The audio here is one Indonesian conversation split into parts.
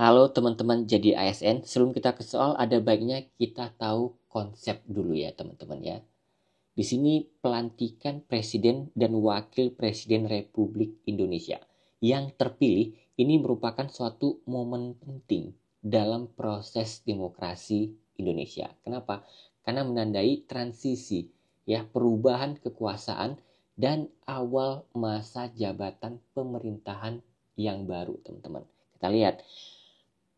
Halo teman-teman jadi ASN, sebelum kita ke soal ada baiknya kita tahu konsep dulu ya teman-teman ya. Di sini pelantikan Presiden dan Wakil Presiden Republik Indonesia yang terpilih ini merupakan suatu momen penting dalam proses demokrasi Indonesia. Kenapa? Karena menandai transisi ya, perubahan kekuasaan dan awal masa jabatan pemerintahan yang baru, teman-teman. Kita lihat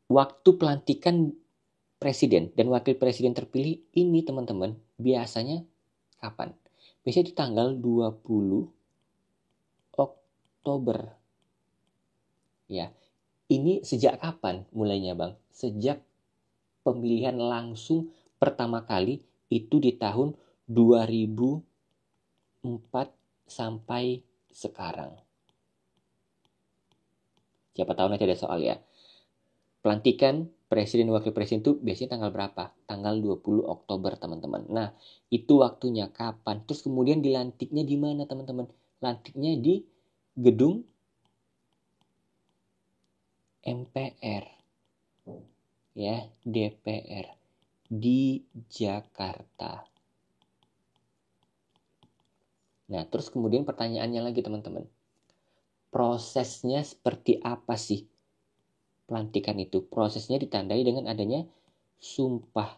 waktu pelantikan presiden dan wakil presiden terpilih ini, teman-teman, biasanya kapan? Biasanya di tanggal 20 Oktober. Ya. Ini sejak kapan mulainya, Bang? Sejak pemilihan langsung pertama kali itu di tahun 2004 sampai sekarang. Siapa tahu nanti ada soal ya. Pelantikan presiden wakil presiden itu biasanya tanggal berapa? Tanggal 20 Oktober, teman-teman. Nah, itu waktunya kapan? Terus kemudian dilantiknya di mana, teman-teman? Lantiknya di gedung MPR. Ya, DPR di Jakarta. Nah, terus kemudian pertanyaannya lagi, teman-teman. Prosesnya seperti apa sih pelantikan itu? Prosesnya ditandai dengan adanya sumpah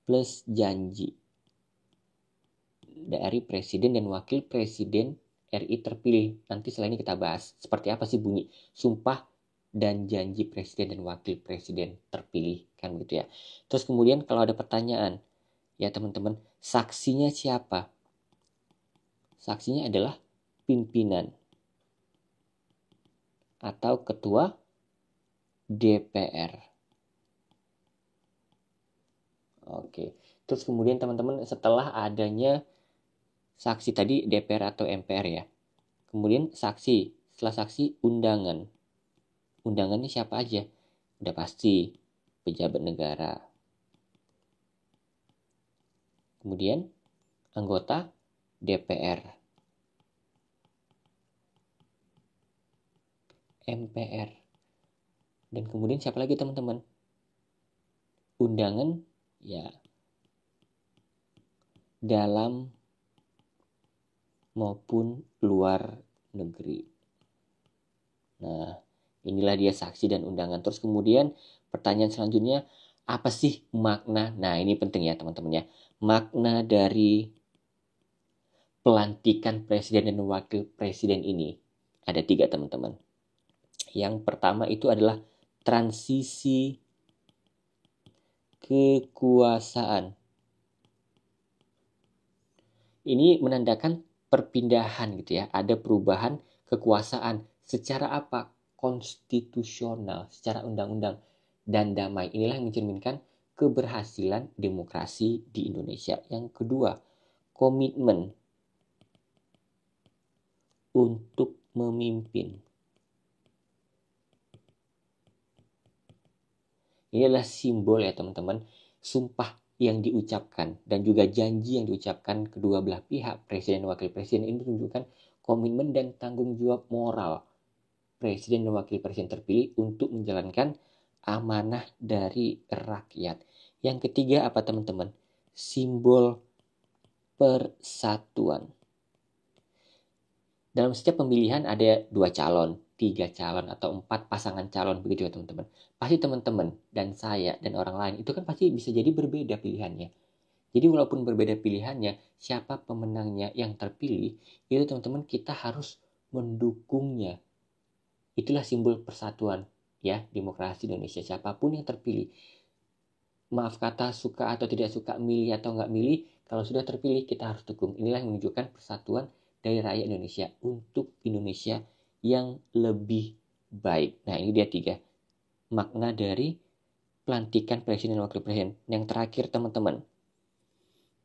plus janji dari presiden dan wakil presiden RI terpilih. Nanti setelah ini kita bahas seperti apa sih bunyi sumpah dan janji presiden dan wakil presiden terpilih, kan gitu ya. Terus kemudian kalau ada pertanyaan, ya teman-teman, saksinya siapa? Saksinya adalah pimpinan atau ketua DPR. Oke. Terus kemudian teman-teman, setelah adanya saksi tadi DPR atau MPR ya. Kemudian saksi, setelah saksi undangan. Undangannya siapa aja? Udah pasti pejabat negara. Kemudian anggota DPR, MPR. Dan kemudian siapa lagi, teman-teman? Undangan ya dalam maupun luar negeri. Nah, inilah dia saksi dan undangan. Terus kemudian pertanyaan selanjutnya, apa sih makna? Nah, ini penting ya teman-teman ya. Makna dari pelantikan presiden dan wakil presiden ini ada 3, teman-teman. Yang pertama itu adalah transisi kekuasaan. Ini menandakan perpindahan gitu ya. Ada perubahan kekuasaan secara apa? Konstitusional, secara undang-undang dan damai. Inilah yang mencerminkan keberhasilan demokrasi di Indonesia. Yang kedua, komitmen untuk memimpin. Ini adalah simbol ya teman-teman, sumpah yang diucapkan dan juga janji yang diucapkan kedua belah pihak, presiden dan wakil presiden, ini menunjukkan komitmen dan tanggung jawab moral presiden dan wakil presiden terpilih untuk menjalankan amanah dari rakyat. Yang ketiga apa, teman-teman? Simbol persatuan. Dalam setiap pemilihan ada 2 calon, 3 calon, atau 4 pasangan calon, begitu ya teman-teman. Pasti teman-teman dan saya dan orang lain itu kan pasti bisa jadi berbeda pilihannya. Jadi walaupun berbeda pilihannya, siapa pemenangnya yang terpilih, itu teman-teman kita harus mendukungnya. Itulah simbol persatuan ya, demokrasi Indonesia. Siapapun yang terpilih, maaf kata suka atau tidak suka, milih atau nggak milih, kalau sudah terpilih kita harus dukung. Inilah yang menunjukkan persatuan dari rakyat Indonesia untuk Indonesia yang lebih baik. Nah, ini dia 3 makna dari pelantikan presiden dan wakil presiden. Yang terakhir, teman-teman,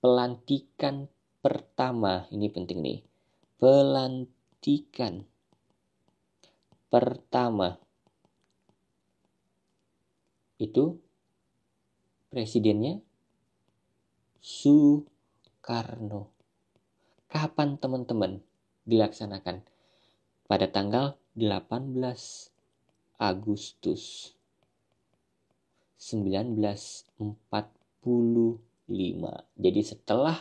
pelantikan pertama, ini penting nih. Pelantikan pertama itu presidennya Soekarno. Kapan, teman-teman, dilaksanakan? Pada tanggal 18 Agustus 1945. Jadi setelah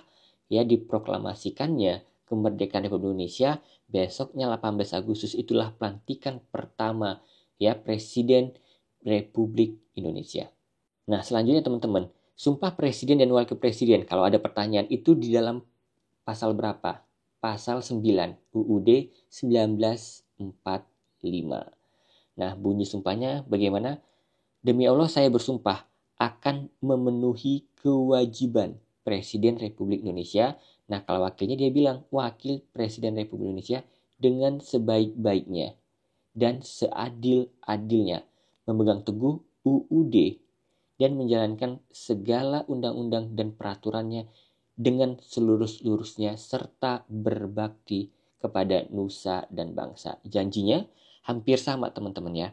diproklamasikannya kemerdekaan Republik Indonesia, besoknya 18 Agustus itulah pelantikan pertama Presiden Republik Indonesia. Nah, selanjutnya teman-teman, sumpah presiden dan wakil presiden, kalau ada pertanyaan itu di dalam pasal berapa? Pasal 9 UUD 1945. Nah, bunyi sumpahnya bagaimana? Demi Allah saya bersumpah akan memenuhi kewajiban Presiden Republik Indonesia. Nah, kalau wakilnya dia bilang wakil Presiden Republik Indonesia dengan sebaik-baiknya dan seadil-adilnya memegang teguh UUD dan menjalankan segala undang-undang dan peraturannya dengan seluruh-seluruhnya serta berbakti kepada nusa dan bangsa. Janjinya hampir sama teman-teman ya.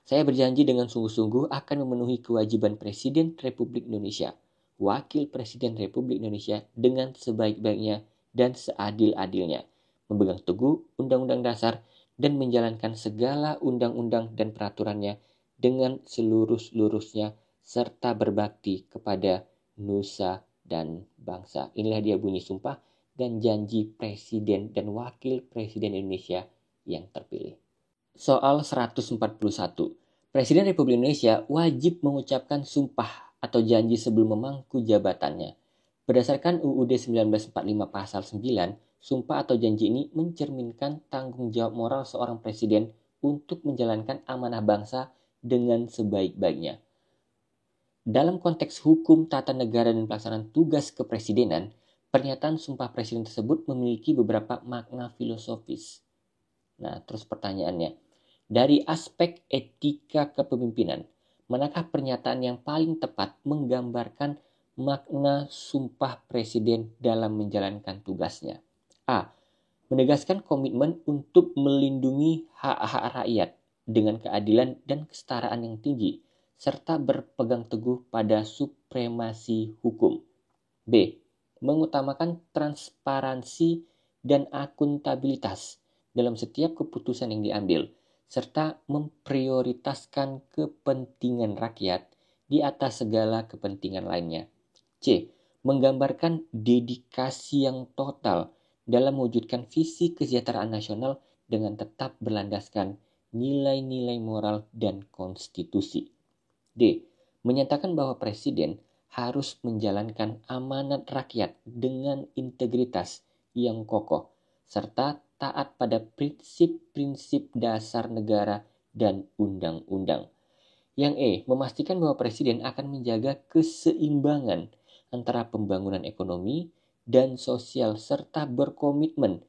Saya berjanji dengan sungguh-sungguh akan memenuhi kewajiban Presiden Republik Indonesia, Wakil Presiden Republik Indonesia dengan sebaik-baiknya dan seadil-adilnya, memegang teguh Undang-Undang Dasar dan menjalankan segala undang-undang dan peraturannya dengan seluruh-seluruhnya serta berbakti kepada nusa dan bangsa. Inilah dia bunyi sumpah dan janji Presiden dan Wakil Presiden Indonesia yang terpilih. Soal 141. Presiden Republik Indonesia wajib mengucapkan sumpah atau janji sebelum memangku jabatannya. Berdasarkan UUD 1945 pasal 9, sumpah atau janji ini mencerminkan tanggung jawab moral seorang presiden untuk menjalankan amanah bangsa dengan sebaik-baiknya. Dalam konteks hukum tata negara dan pelaksanaan tugas kepresidenan, pernyataan sumpah presiden tersebut memiliki beberapa makna filosofis. Nah, terus pertanyaannya, dari aspek etika kepemimpinan, manakah pernyataan yang paling tepat menggambarkan makna sumpah presiden dalam menjalankan tugasnya? A. Menegaskan komitmen untuk melindungi hak-hak rakyat dengan keadilan dan kesetaraan yang tinggi, serta berpegang teguh pada supremasi hukum. B. Mengutamakan transparansi dan akuntabilitas dalam setiap keputusan yang diambil, serta memprioritaskan kepentingan rakyat di atas segala kepentingan lainnya. C. Menggambarkan dedikasi yang total dalam mewujudkan visi kesejahteraan nasional dengan tetap berlandaskan nilai-nilai moral dan konstitusi. D. Menyatakan bahwa presiden harus menjalankan amanat rakyat dengan integritas yang kokoh, serta taat pada prinsip-prinsip dasar negara dan undang-undang. Yang E. Memastikan bahwa presiden akan menjaga keseimbangan antara pembangunan ekonomi dan sosial serta berkomitmen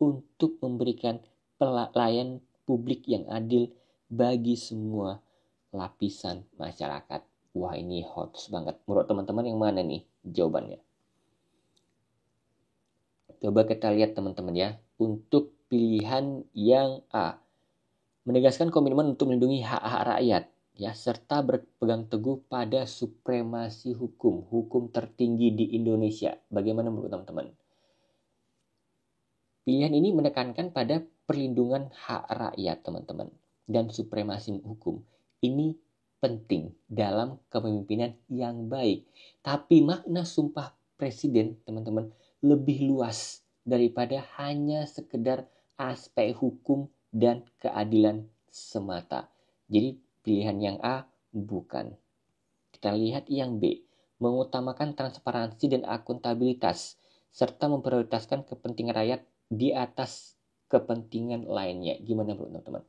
untuk memberikan pelayanan publik yang adil bagi semua lapisan masyarakat. Wah, ini hot banget. Menurut teman-teman yang mana nih jawabannya? Coba kita lihat teman-teman ya. Untuk pilihan yang A, menegaskan komitmen untuk melindungi hak-hak rakyat serta berpegang teguh pada supremasi hukum tertinggi di Indonesia. Bagaimana menurut teman-teman? Pilihan ini menekankan pada perlindungan hak rakyat, teman-teman, dan supremasi hukum. Ini penting dalam kepemimpinan yang baik. Tapi makna sumpah presiden, teman-teman, lebih luas daripada hanya sekedar aspek hukum dan keadilan semata. Jadi pilihan yang A bukan. Kita lihat yang B, mengutamakan transparansi dan akuntabilitas serta memprioritaskan kepentingan rakyat di atas kepentingan lainnya. Gimana menurut teman-teman?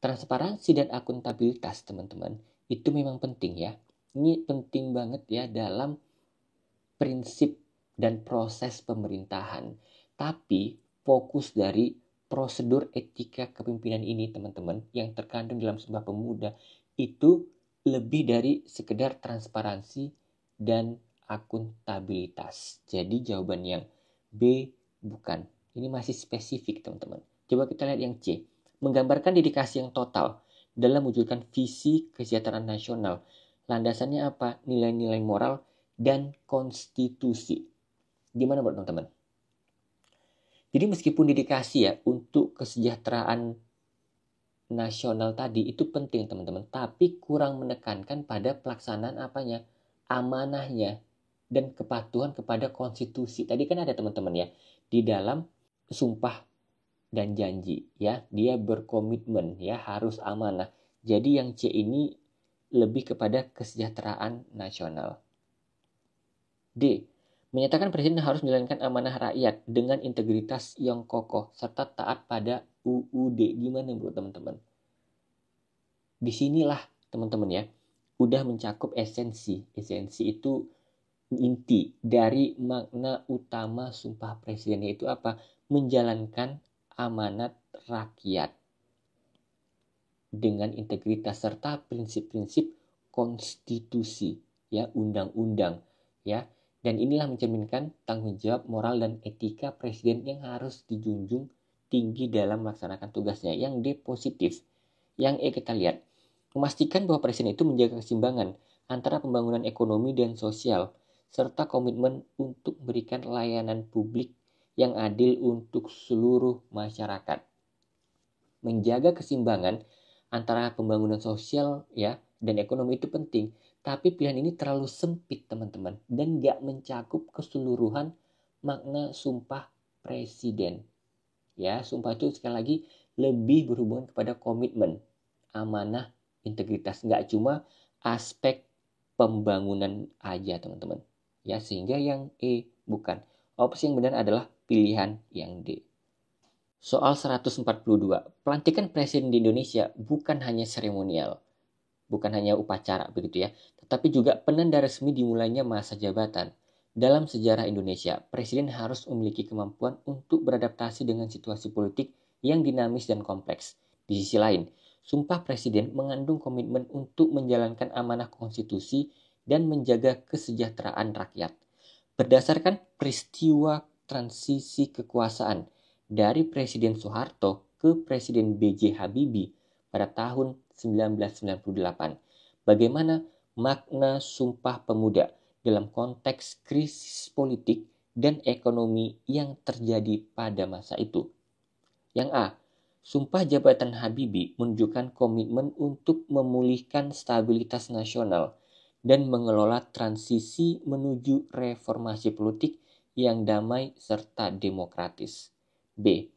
Transparansi dan akuntabilitas teman-teman itu memang penting ya. Ini penting banget ya dalam prinsip dan proses pemerintahan. Tapi fokus dari prosedur etika kepemimpinan ini teman-teman yang terkandung dalam Sumpah Pemuda itu lebih dari sekedar transparansi dan akuntabilitas. Jadi jawaban yang B bukan. Ini masih spesifik teman-teman. Coba kita lihat yang C. Menggambarkan dedikasi yang total dalam mewujudkan visi kesejahteraan nasional. Landasannya apa? Nilai-nilai moral dan konstitusi. Gimana buat teman-teman? Jadi meskipun dedikasi ya untuk kesejahteraan nasional tadi itu penting teman-teman, tapi kurang menekankan pada pelaksanaan apanya? Amanahnya dan kepatuhan kepada konstitusi. Tadi kan ada teman-teman ya, di dalam sumpah dan janji ya, dia berkomitmen ya harus amanah. Jadi yang C ini lebih kepada kesejahteraan nasional. D. Menyatakan presiden harus menjalankan amanah rakyat dengan integritas yang kokoh serta taat pada UUD. Gimana menurut teman-teman? Disinilah teman-teman ya, udah mencakup esensi. Esensi itu inti dari makna utama sumpah presiden, yaitu apa? Menjalankan amanat rakyat dengan integritas serta prinsip-prinsip konstitusi ya, undang-undang ya. Dan inilah mencerminkan tanggung jawab moral dan etika presiden yang harus dijunjung tinggi dalam melaksanakan tugasnya. Yang D positif. Yang E kita lihat, memastikan bahwa presiden itu menjaga keseimbangan antara pembangunan ekonomi dan sosial serta komitmen untuk memberikan layanan publik yang adil untuk seluruh masyarakat. Menjaga keseimbangan antara pembangunan sosial ya dan ekonomi itu penting, tapi pilihan ini terlalu sempit teman-teman dan gak mencakup keseluruhan makna sumpah presiden. Ya, sumpah itu sekali lagi lebih berhubungan kepada komitmen, amanah, integritas, nggak cuma aspek pembangunan aja teman-teman. Ya, sehingga yang E bukan. Opsi yang benar adalah pilihan yang D. Soal 142, pelantikan presiden di Indonesia bukan hanya seremonial, bukan hanya upacara begitu ya, tetapi juga penanda resmi dimulainya masa jabatan. Dalam sejarah Indonesia, presiden harus memiliki kemampuan untuk beradaptasi dengan situasi politik yang dinamis dan kompleks. Di sisi lain, sumpah presiden mengandung komitmen untuk menjalankan amanah konstitusi dan menjaga kesejahteraan rakyat. Berdasarkan peristiwa transisi kekuasaan dari Presiden Soeharto ke Presiden B.J. Habibie pada tahun 1998, bagaimana makna Sumpah Pemuda dalam konteks krisis politik dan ekonomi yang terjadi pada masa itu. Yang A. Sumpah Jabatan Habibie menunjukkan komitmen untuk memulihkan stabilitas nasional dan mengelola transisi menuju reformasi politik yang damai serta demokratis. B.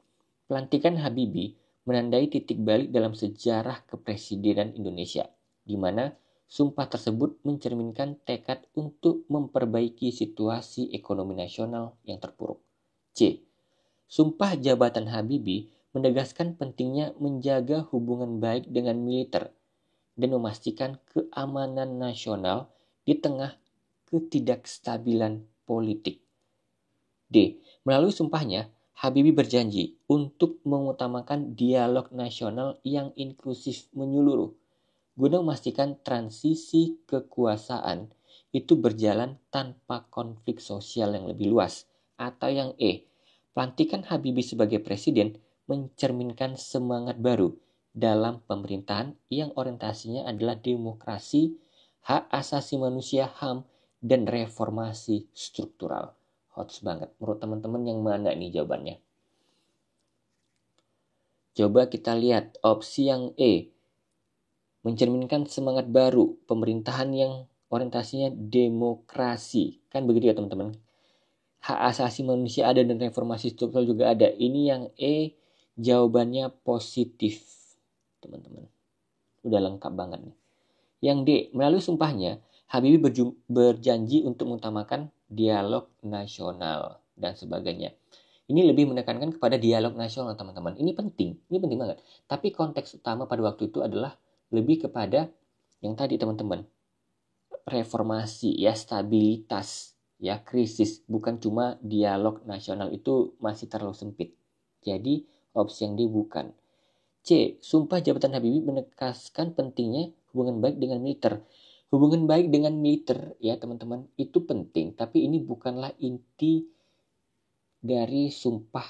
Pelantikan Habibie menandai titik balik dalam sejarah kepresidenan Indonesia, di mana sumpah tersebut mencerminkan tekad untuk memperbaiki situasi ekonomi nasional yang terpuruk. C. Sumpah Jabatan Habibie menegaskan pentingnya menjaga hubungan baik dengan militer dan memastikan keamanan nasional di tengah ketidakstabilan politik. D. Melalui sumpahnya, Habibie berjanji untuk mengutamakan dialog nasional yang inklusif menyeluruh, guna memastikan transisi kekuasaan itu berjalan tanpa konflik sosial yang lebih luas. Atau yang E. Pelantikan Habibie sebagai presiden mencerminkan semangat baru dalam pemerintahan yang orientasinya adalah demokrasi, hak asasi manusia, HAM, dan reformasi struktural. Hots banget. Menurut teman-teman yang mana nih jawabannya? Coba kita lihat opsi yang E. Mencerminkan semangat baru, pemerintahan yang orientasinya demokrasi. Kan begitu ya teman-teman. Hak asasi manusia ada dan reformasi struktural juga ada. Ini yang E, jawabannya positif teman-teman. Udah lengkap banget nih. Yang D, melalui sumpahnya Habibie berjanji untuk mengutamakan dialog nasional dan sebagainya. Ini lebih menekankan kepada dialog nasional teman-teman. Ini penting banget. Tapi konteks utama pada waktu itu adalah lebih kepada yang tadi teman-teman. Reformasi ya, stabilitas ya, krisis, bukan cuma dialog nasional, itu masih terlalu sempit. Jadi opsi yang D bukan. C. Sumpah Jabatan Habibie menegaskan pentingnya hubungan baik dengan militer. Hubungan baik dengan militer ya teman-teman itu penting, tapi ini bukanlah inti dari sumpah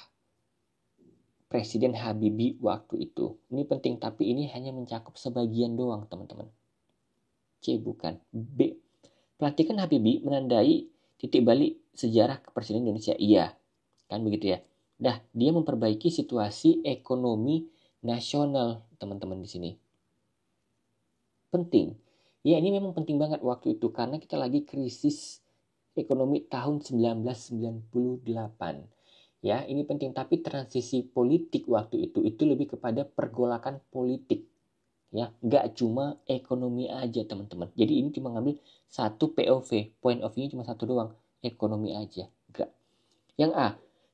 Presiden Habibie waktu itu. Ini penting, tapi ini hanya mencakup sebagian doang teman-teman. C bukan. B. Pelantikan Habibie menandai titik balik sejarah kepresidenan Indonesia. Iya, kan begitu ya. Nah, dia memperbaiki situasi ekonomi nasional teman-teman di sini? Penting. Ya, ini memang penting banget waktu itu karena kita lagi krisis ekonomi tahun 1998. Ya, ini penting, tapi transisi politik waktu itu lebih kepada pergolakan politik. Ya, nggak cuma ekonomi aja, teman-teman. Jadi ini cuma ngambil satu POV, point of view cuma satu doang, ekonomi aja. Nggak. Yang A,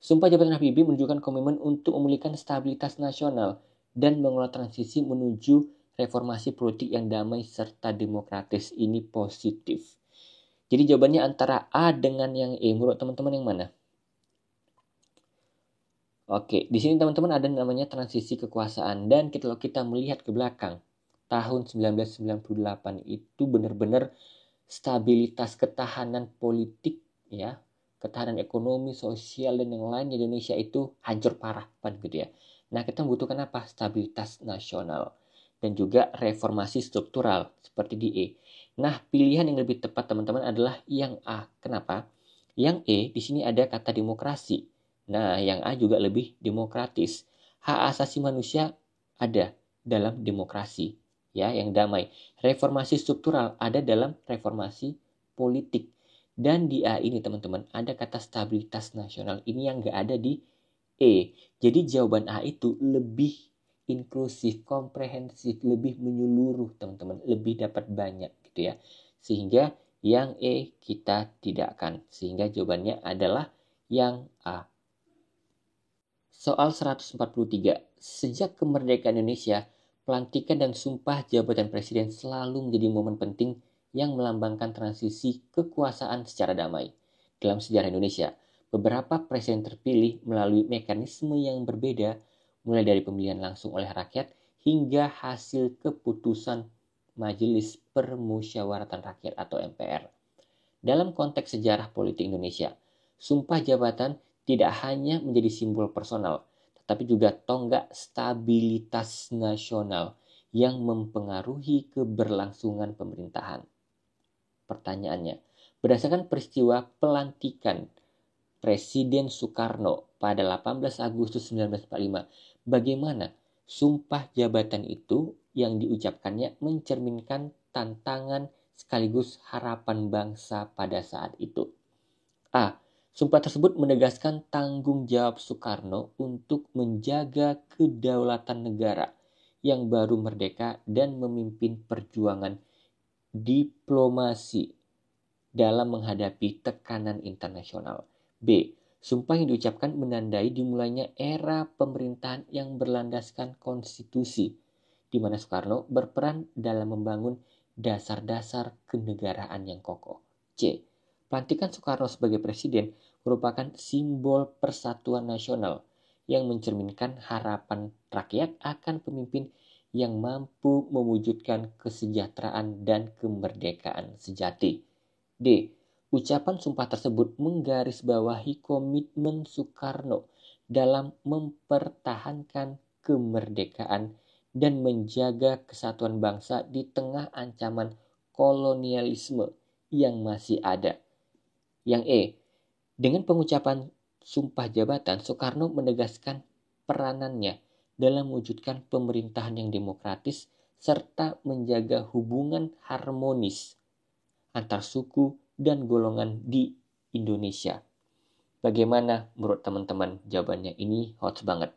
Sumpah Jabatan Habibie menunjukkan komitmen untuk memulihkan stabilitas nasional dan mengelola transisi menuju reformasi politik yang damai serta demokratis. Ini positif. Jadi jawabannya antara A dengan yang E. Menurut teman-teman yang mana? Oke, di sini teman-teman ada namanya transisi kekuasaan, dan kalau kita melihat ke belakang, tahun 1998 itu benar-benar stabilitas ketahanan politik, ya, ketahanan ekonomi, sosial, dan yang lain di Indonesia itu hancur parah, kan gitu ya. Nah, kita membutuhkan apa? Stabilitas nasional dan juga reformasi struktural seperti di E. Nah, pilihan yang lebih tepat teman-teman adalah yang A. Kenapa? Yang E di sini ada kata demokrasi. Nah, yang A juga lebih demokratis. Hak asasi manusia ada dalam demokrasi, ya, yang damai. Reformasi struktural ada dalam reformasi politik. Dan di A ini teman-teman ada kata stabilitas nasional. Ini yang nggak ada di E. Jadi jawaban A itu lebih inklusif, komprehensif, lebih menyeluruh teman-teman. Lebih dapat banyak gitu ya. Sehingga yang E kita tidakkan. Sehingga jawabannya adalah yang A. Soal 143. Sejak kemerdekaan Indonesia, pelantikan dan sumpah jabatan presiden selalu menjadi momen penting yang melambangkan transisi kekuasaan secara damai. Dalam sejarah Indonesia, beberapa presiden terpilih melalui mekanisme yang berbeda, mulai dari pemilihan langsung oleh rakyat hingga hasil keputusan Majelis Permusyawaratan Rakyat atau MPR. Dalam konteks sejarah politik Indonesia, sumpah jabatan tidak hanya menjadi simbol personal, tetapi juga tonggak stabilitas nasional yang mempengaruhi keberlangsungan pemerintahan. Pertanyaannya, berdasarkan peristiwa pelantikan Presiden Soekarno pada 18 Agustus 1945, bagaimana sumpah jabatan itu yang diucapkannya mencerminkan tantangan sekaligus harapan bangsa pada saat itu? A. Sumpah tersebut menegaskan tanggung jawab Soekarno untuk menjaga kedaulatan negara yang baru merdeka dan memimpin perjuangan diplomasi dalam menghadapi tekanan internasional. B. Sumpah yang diucapkan menandai dimulainya era pemerintahan yang berlandaskan konstitusi, di mana Soekarno berperan dalam membangun dasar-dasar kenegaraan yang kokoh. C. Pelantikan Soekarno sebagai presiden merupakan simbol persatuan nasional yang mencerminkan harapan rakyat akan pemimpin yang mampu mewujudkan kesejahteraan dan kemerdekaan sejati. D. Ucapan sumpah tersebut menggarisbawahi komitmen Soekarno dalam mempertahankan kemerdekaan dan menjaga kesatuan bangsa di tengah ancaman kolonialisme yang masih ada. Yang E. Dengan pengucapan sumpah jabatan, Soekarno menegaskan peranannya dalam mewujudkan pemerintahan yang demokratis serta menjaga hubungan harmonis antar suku dan golongan di Indonesia. Bagaimana menurut teman-teman jawabannya? Ini hot banget.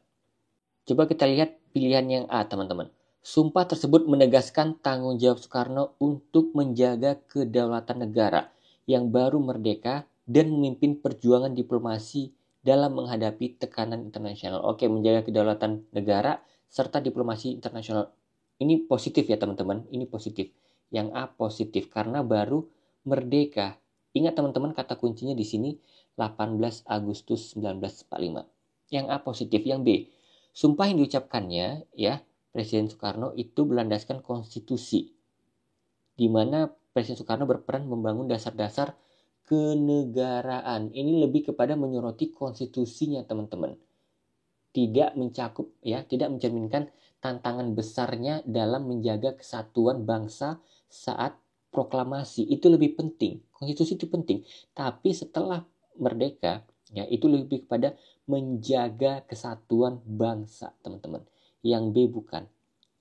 Coba kita lihat pilihan yang A, teman-teman. Sumpah tersebut menegaskan tanggung jawab Soekarno untuk menjaga kedaulatan negara yang baru merdeka dan memimpin perjuangan diplomasi dalam menghadapi tekanan internasional. Oke, menjaga kedaulatan negara serta diplomasi internasional. Ini positif ya teman-teman, ini positif. Yang A positif karena baru merdeka. Ingat teman-teman, kata kuncinya di sini 18 Agustus 1945. Yang A positif. Yang B, sumpah yang diucapkannya ya Presiden Soekarno itu berlandaskan konstitusi, di mana Presiden Soekarno berperan membangun dasar-dasar kenegaraan. Ini lebih kepada menyoroti konstitusinya teman-teman. Tidak mencakup ya, tidak mencerminkan tantangan besarnya dalam menjaga kesatuan bangsa saat proklamasi. Itu lebih penting. Konstitusi itu penting, tapi setelah merdeka ya itu lebih kepada menjaga kesatuan bangsa, teman-teman. Yang B bukan.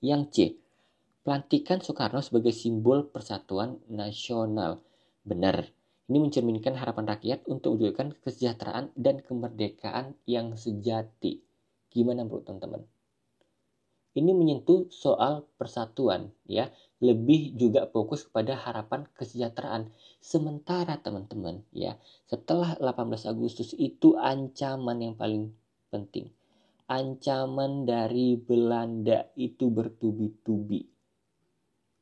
Yang C, pelantikan Soekarno sebagai simbol persatuan nasional. Benar. Ini mencerminkan harapan rakyat untuk mewujudkan kesejahteraan dan kemerdekaan yang sejati. Gimana menurut teman-teman? Ini menyentuh soal persatuan, ya. Lebih juga fokus kepada harapan kesejahteraan. Sementara teman-teman, ya, setelah 18 Agustus itu ancaman yang paling penting. Ancaman dari Belanda itu bertubi-tubi.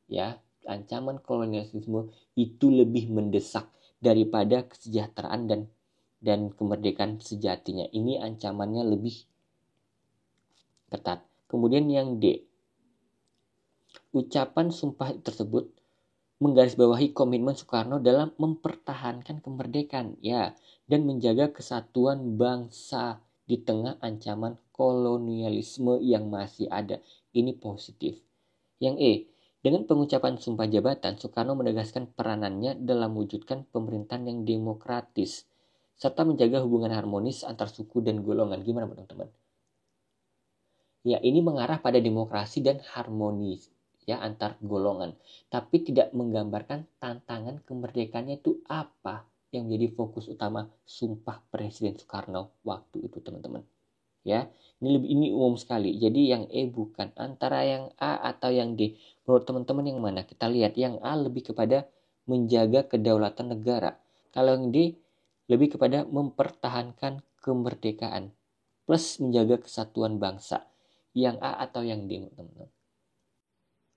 Ya, ancaman kolonialisme itu lebih mendesak daripada kesejahteraan dan kemerdekaan sejatinya. Ini ancamannya lebih ketat. Kemudian yang D, ucapan sumpah tersebut menggarisbawahi komitmen Soekarno dalam mempertahankan kemerdekaan, ya, dan menjaga kesatuan bangsa di tengah ancaman kolonialisme yang masih ada. Ini positif. Yang E, dengan pengucapan sumpah jabatan, Soekarno menegaskan peranannya dalam mewujudkan pemerintahan yang demokratis, serta menjaga hubungan harmonis antar suku dan golongan. Gimana teman-teman? Ya, ini mengarah pada demokrasi dan harmonis, ya, antar golongan. Tapi tidak menggambarkan tantangan kemerdekaannya itu apa yang menjadi fokus utama sumpah Presiden Soekarno waktu itu, teman-teman. Ya, ini umum sekali. Jadi yang E bukan, antara yang A atau yang D. Menurut teman-teman yang mana? Kita lihat yang A lebih kepada menjaga kedaulatan negara. Kalau yang D lebih kepada mempertahankan kemerdekaan plus menjaga kesatuan bangsa. Yang A atau yang D, teman-teman?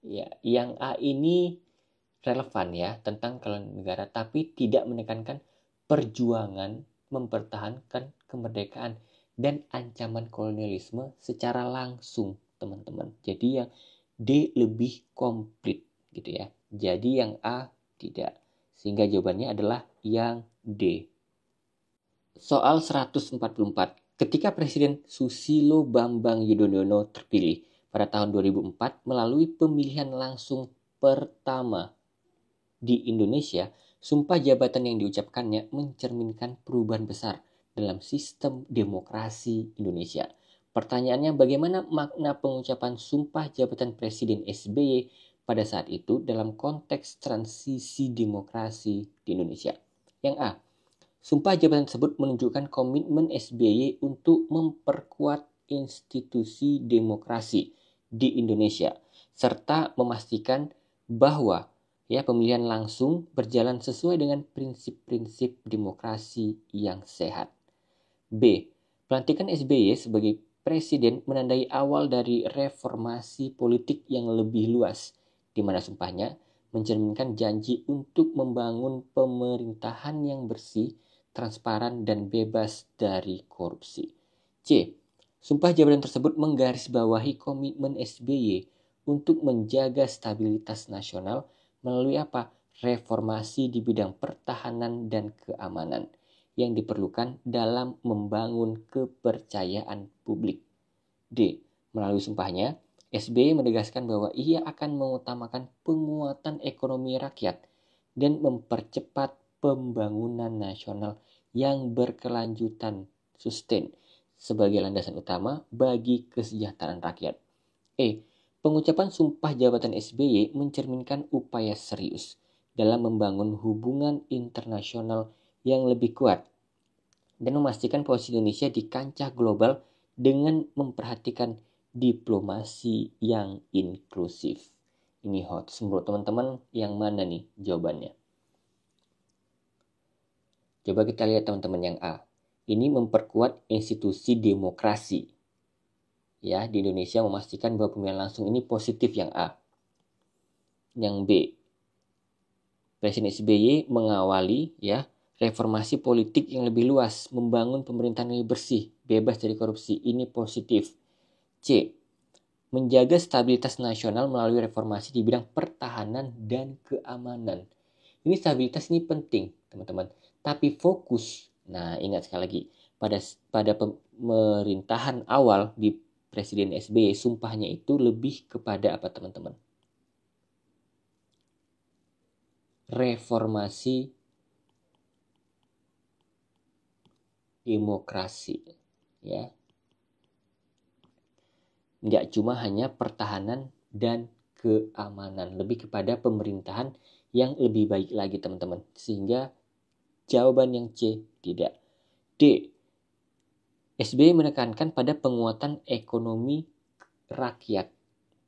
Ya, yang A ini relevan ya tentang kedaulatan negara, tapi tidak menekankan perjuangan mempertahankan kemerdekaan dan ancaman kolonialisme secara langsung, teman-teman. Jadi yang D lebih komplit gitu ya. Jadi yang A tidak. Sehingga jawabannya adalah yang D. Soal 144. Ketika Presiden Susilo Bambang Yudhoyono terpilih pada tahun 2004 melalui pemilihan langsung pertama di Indonesia, sumpah jabatan yang diucapkannya mencerminkan perubahan besar dalam sistem demokrasi Indonesia. Pertanyaannya, bagaimana makna pengucapan sumpah jabatan Presiden SBY pada saat itu dalam konteks transisi demokrasi di Indonesia? Yang A, sumpah jabatan tersebut menunjukkan komitmen SBY untuk memperkuat institusi demokrasi di Indonesia serta memastikan bahwa pemilihan langsung berjalan sesuai dengan prinsip-prinsip demokrasi yang sehat. B, pelantikan SBY sebagai presiden menandai awal dari reformasi politik yang lebih luas, di mana sumpahnya mencerminkan janji untuk membangun pemerintahan yang bersih, transparan, dan bebas dari korupsi. C, sumpah jabatan tersebut menggarisbawahi komitmen SBY untuk menjaga stabilitas nasional melalui apa? Reformasi di bidang pertahanan dan keamanan yang diperlukan dalam membangun kepercayaan publik. D, melalui sumpahnya, SBY menegaskan bahwa ia akan mengutamakan penguatan ekonomi rakyat dan mempercepat pembangunan nasional yang berkelanjutan sustain sebagai landasan utama bagi kesejahteraan rakyat. E, pengucapan sumpah jabatan SBY mencerminkan upaya serius dalam membangun hubungan internasional yang lebih kuat dan memastikan posisi Indonesia di kancah global dengan memperhatikan diplomasi yang inklusif. Ini hot. Menurut teman-teman yang mana nih jawabannya? Coba kita lihat teman-teman yang A. Ini memperkuat institusi demokrasi. Ya, di Indonesia memastikan bahwa pemilihan langsung ini positif yang A. Yang B, Presiden SBY mengawali reformasi politik yang lebih luas, membangun pemerintahan yang lebih bersih, bebas dari korupsi. Ini positif. C, menjaga stabilitas nasional melalui reformasi di bidang pertahanan dan keamanan. Ini stabilitas ini penting, teman-teman. Tapi fokus, nah ingat sekali lagi, pada pemerintahan awal di Presiden SBY, sumpahnya itu lebih kepada apa, teman-teman? Reformasi demokrasi, ya. Nggak cuma hanya pertahanan dan keamanan. Lebih kepada pemerintahan yang lebih baik lagi teman-teman. Sehingga jawaban yang C tidak. D. SBY menekankan pada penguatan ekonomi rakyat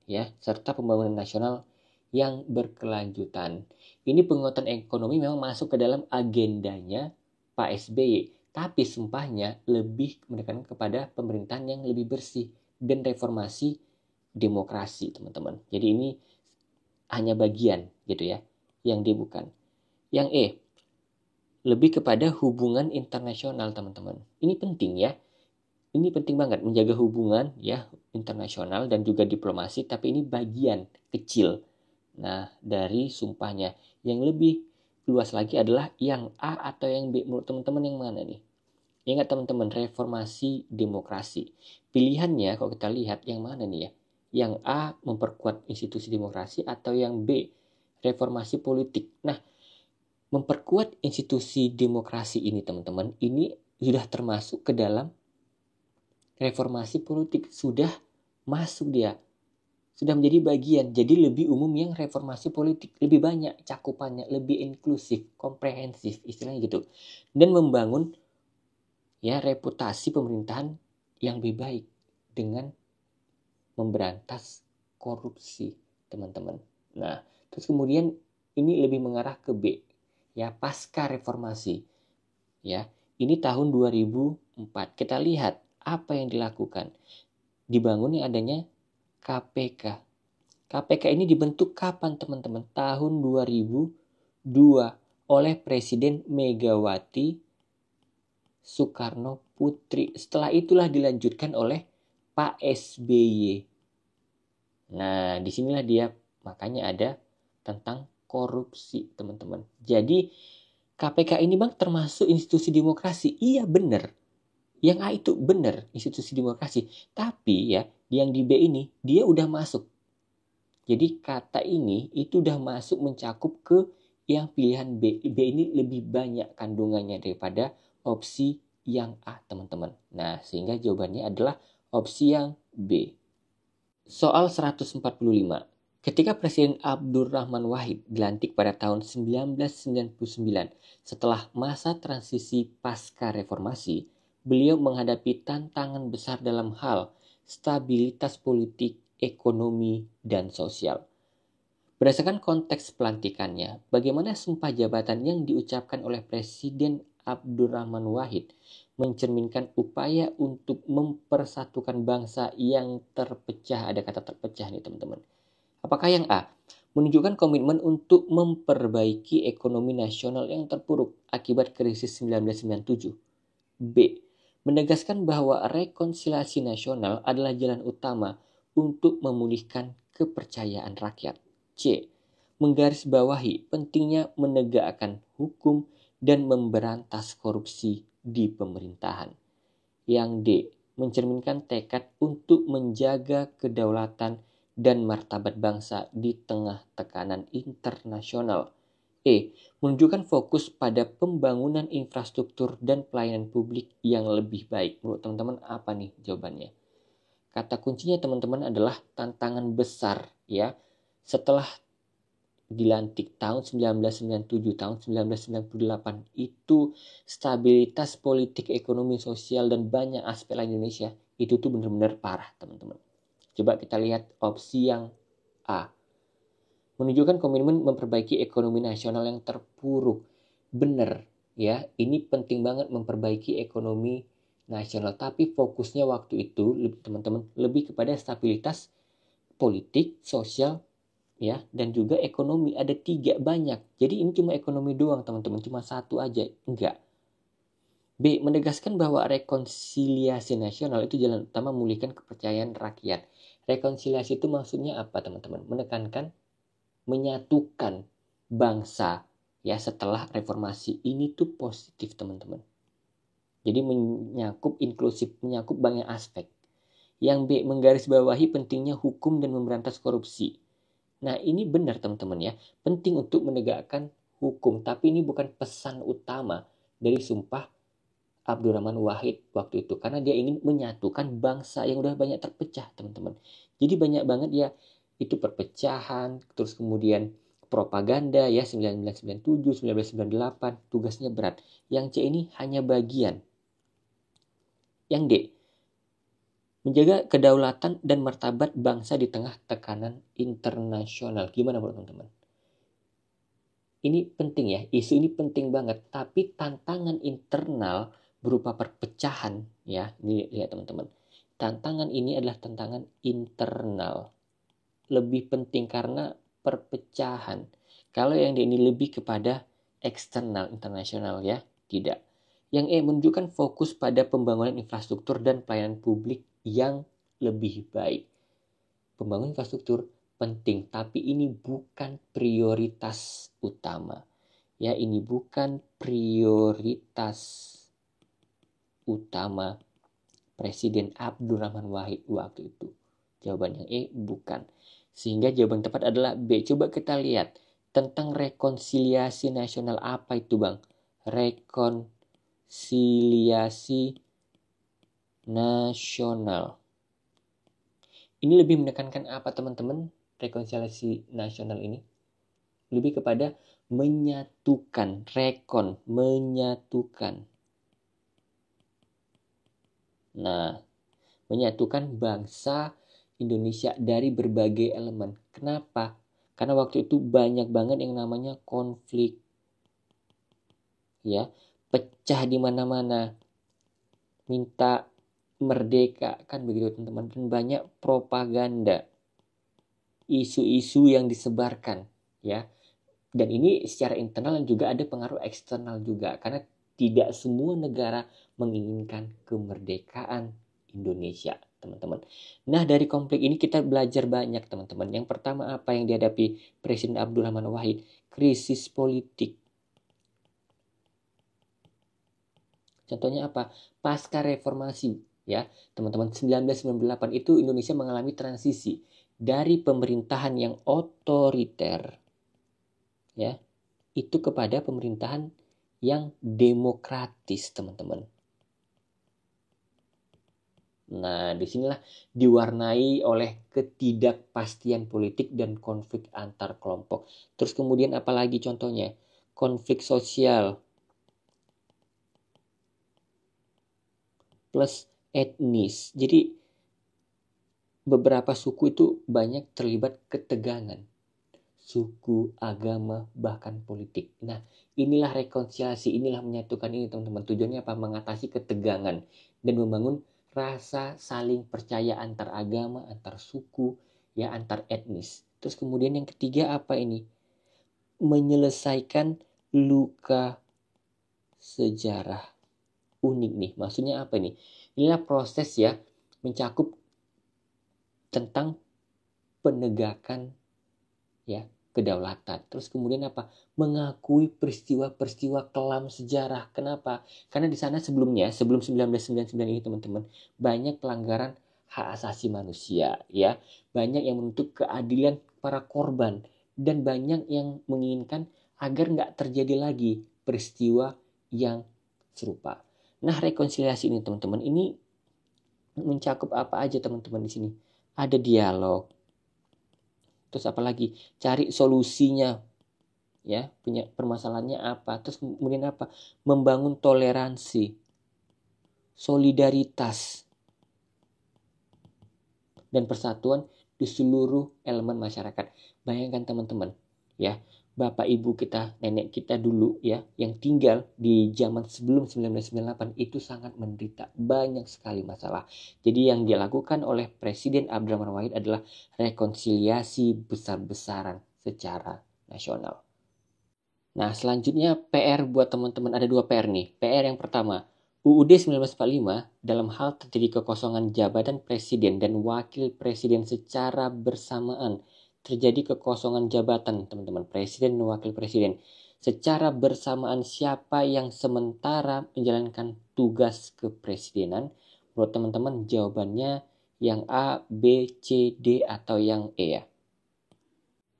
ya, serta pembangunan nasional yang berkelanjutan. Ini penguatan ekonomi memang masuk ke dalam agendanya Pak SBY, tapi sumpahnya lebih menekankan kepada pemerintahan yang lebih bersih dan reformasi demokrasi, teman-teman. Jadi ini hanya bagian gitu ya, yang dia bukan. Yang E, lebih kepada hubungan internasional, teman-teman. Ini penting ya. Ini penting banget menjaga hubungan ya internasional dan juga diplomasi, tapi ini bagian kecil. Nah, dari sumpahnya yang lebih luas lagi adalah yang A atau yang B. Menurut teman-teman yang mana nih? Ingat teman-teman, reformasi demokrasi. Pilihannya kalau kita lihat yang mana nih ya? Yang A memperkuat institusi demokrasi atau yang B reformasi politik. Nah, memperkuat institusi demokrasi ini teman-teman, ini sudah termasuk ke dalam reformasi politik, sudah masuk dia, sudah menjadi bagian. Jadi lebih umum yang reformasi politik, lebih banyak cakupannya, lebih inklusif, komprehensif istilahnya gitu, dan membangun ya reputasi pemerintahan yang lebih baik dengan memberantas korupsi, teman-teman. Nah, terus kemudian ini lebih mengarah ke B ya, pasca reformasi ya. Ini tahun 2004. Kita lihat apa yang dilakukan. Dibangunnya adanya KPK. KPK ini dibentuk kapan teman-teman? Tahun 2002 oleh Presiden Megawati Soekarno Putri. Setelah itulah dilanjutkan oleh Pak SBY. Nah, disinilah dia makanya ada tentang korupsi, teman-teman. Jadi KPK ini bang termasuk institusi demokrasi. Iya benar. Yang A itu benar institusi demokrasi. Tapi ya yang di B ini dia udah masuk. Jadi kata ini itu udah masuk mencakup ke yang pilihan B. B ini lebih banyak kandungannya daripada opsi yang A teman-teman. Nah sehingga jawabannya adalah opsi yang B. Soal 145. Ketika Presiden Abdurrahman Wahid dilantik pada tahun 1999 setelah masa transisi pasca reformasi, beliau menghadapi tantangan besar dalam hal stabilitas politik, ekonomi, dan sosial. Berdasarkan konteks pelantikannya, bagaimana sumpah jabatan yang diucapkan oleh Presiden Abdurrahman Wahid mencerminkan upaya untuk mempersatukan bangsa yang terpecah. Ada kata terpecah nih teman-teman. Apakah yang A? Menunjukkan komitmen untuk memperbaiki ekonomi nasional yang terpuruk akibat krisis 1997. B. Menegaskan bahwa rekonsiliasi nasional adalah jalan utama untuk memulihkan kepercayaan rakyat. C. Menggarisbawahi pentingnya menegakkan hukum dan memberantas korupsi di pemerintahan. Yang D. Mencerminkan tekad untuk menjaga kedaulatan dan martabat bangsa di tengah tekanan internasional. E. Menunjukkan fokus pada pembangunan infrastruktur dan pelayanan publik yang lebih baik. Menurut teman-teman apa nih jawabannya? Kata kuncinya teman-teman adalah tantangan besar ya. Setelah dilantik tahun 1997, tahun 1998 itu stabilitas politik, ekonomi, sosial dan banyak aspek lain Indonesia itu tuh benar-benar parah teman-teman. Coba kita lihat opsi yang A. Menunjukkan komitmen memperbaiki ekonomi nasional yang terpuruk. Benar ya, ini penting banget memperbaiki ekonomi nasional, tapi fokusnya waktu itu teman-teman lebih kepada stabilitas politik, sosial ya, dan juga ekonomi. Ada 3 banyak. Jadi ini cuma ekonomi doang teman-teman, cuma satu aja. Enggak. B. Menegaskan bahwa rekonsiliasi nasional itu jalan utama memulihkan kepercayaan rakyat. Rekonsiliasi itu maksudnya apa teman-teman? Menyatukan bangsa ya setelah reformasi. Ini tuh positif teman-teman. Jadi menyakup inklusif, menyakup banyak aspek. Yang B. Menggarisbawahi pentingnya hukum dan memberantas korupsi. Nah ini benar teman-teman ya, penting untuk menegakkan hukum, tapi ini bukan pesan utama dari sumpah Abdurrahman Wahid waktu itu, karena dia ingin menyatukan bangsa yang udah banyak terpecah teman-teman. Jadi banyak banget ya itu perpecahan, terus kemudian propaganda ya 1997, 1998, tugasnya berat. Yang C ini hanya bagian. Yang D, menjaga kedaulatan dan martabat bangsa di tengah tekanan internasional. Gimana menurut teman-teman? Ini penting ya, isu ini penting banget. Tapi tantangan internal berupa perpecahan ya, ini lihat teman-teman. Tantangan ini adalah tantangan internal. Lebih penting karena perpecahan. Kalau yang ini lebih kepada eksternal, internasional ya, tidak. Yang E menunjukkan fokus pada pembangunan infrastruktur dan pelayanan publik yang lebih baik. Pembangunan infrastruktur penting, tapi ini bukan prioritas utama. Ya, ini bukan prioritas utama Presiden Abdurrahman Wahid waktu itu. Jawaban yang E bukan. Sehingga jawaban tepat adalah B. Coba kita lihat tentang rekonsiliasi nasional apa itu, Bang? Rekonsiliasi nasional. Ini lebih menekankan apa teman-teman? Rekonsiliasi nasional ini lebih kepada menyatukan, menyatukan. Nah, menyatukan bangsa Indonesia dari berbagai elemen. Kenapa? Karena waktu itu banyak banget yang namanya konflik. Ya, pecah di mana-mana. Minta merdeka kan begitu teman-teman, dan banyak propaganda. Isu-isu yang disebarkan, ya. Dan ini secara internal dan juga ada pengaruh eksternal juga karena tidak semua negara menginginkan kemerdekaan Indonesia, teman-teman. Nah, dari konflik ini kita belajar banyak, teman-teman. Yang pertama apa yang dihadapi Presiden Abdurrahman Wahid? Krisis politik. Contohnya apa? Pasca reformasi, ya, teman-teman. 1998 itu Indonesia mengalami transisi dari pemerintahan yang otoriter, ya, itu kepada pemerintahan yang demokratis, teman-teman. Nah, disinilah diwarnai oleh ketidakpastian politik dan konflik antar kelompok. Terus kemudian apalagi contohnya? Konflik sosial plus etnis. Jadi beberapa suku itu banyak terlibat ketegangan. Suku, agama, bahkan politik. Nah, inilah rekonsiliasi, inilah menyatukan ini teman-teman. Tujuannya apa? Mengatasi ketegangan dan membangun rasa saling percaya antar agama, antar suku, ya, antar etnis. Terus kemudian yang ketiga apa ini? Menyelesaikan luka sejarah. Unik nih, maksudnya apa ini? Inilah proses ya, mencakup tentang penegakan ya kedaulatan. Terus kemudian apa? Mengakui peristiwa-peristiwa kelam sejarah. Kenapa? Karena di sana sebelum 1999 ini teman-teman, banyak pelanggaran hak asasi manusia ya. Banyak yang menuntut keadilan para korban dan banyak yang menginginkan agar nggak terjadi lagi peristiwa yang serupa. Nah, rekonsiliasi ini teman-teman, ini mencakup apa aja teman-teman di sini? Ada dialog. Terus apalagi? Cari solusinya. Ya, punya permasalahannya apa? Terus kemudian apa? Membangun toleransi, solidaritas, dan persatuan di seluruh elemen masyarakat. Bayangkan teman-teman, ya, bapak ibu kita, nenek kita dulu ya, yang tinggal di zaman sebelum 1998 itu sangat menderita, banyak sekali masalah. Jadi yang dilakukan oleh Presiden Abdurrahman Wahid adalah rekonsiliasi besar-besaran secara nasional. Nah, selanjutnya PR buat teman-teman, ada 2 PR nih. PR yang pertama, UUD 1945 dalam hal terjadi kekosongan jabatan presiden dan wakil presiden secara bersamaan. Terjadi kekosongan jabatan, teman-teman, presiden dan wakil presiden. Secara bersamaan siapa yang sementara menjalankan tugas kepresidenan? Menurut teman-teman jawabannya yang A, B, C, D, atau yang E ya.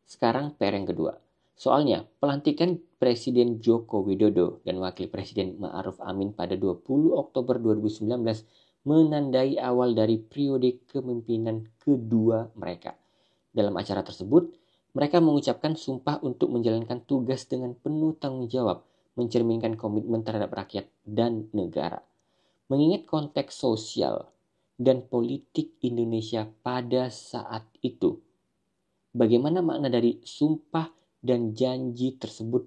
Sekarang PR yang kedua. Soalnya, pelantikan Presiden Joko Widodo dan Wakil Presiden Ma'ruf Amin pada 20 Oktober 2019 menandai awal dari periode kepemimpinan kedua mereka. Dalam acara tersebut, mereka mengucapkan sumpah untuk menjalankan tugas dengan penuh tanggung jawab, mencerminkan komitmen terhadap rakyat dan negara. Mengingat konteks sosial dan politik Indonesia pada saat itu, bagaimana makna dari sumpah dan janji tersebut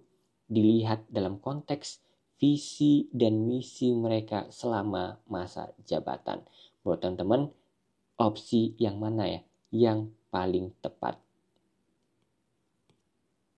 dilihat dalam konteks visi dan misi mereka selama masa jabatan. Buat teman-teman, opsi yang mana ya yang paling tepat?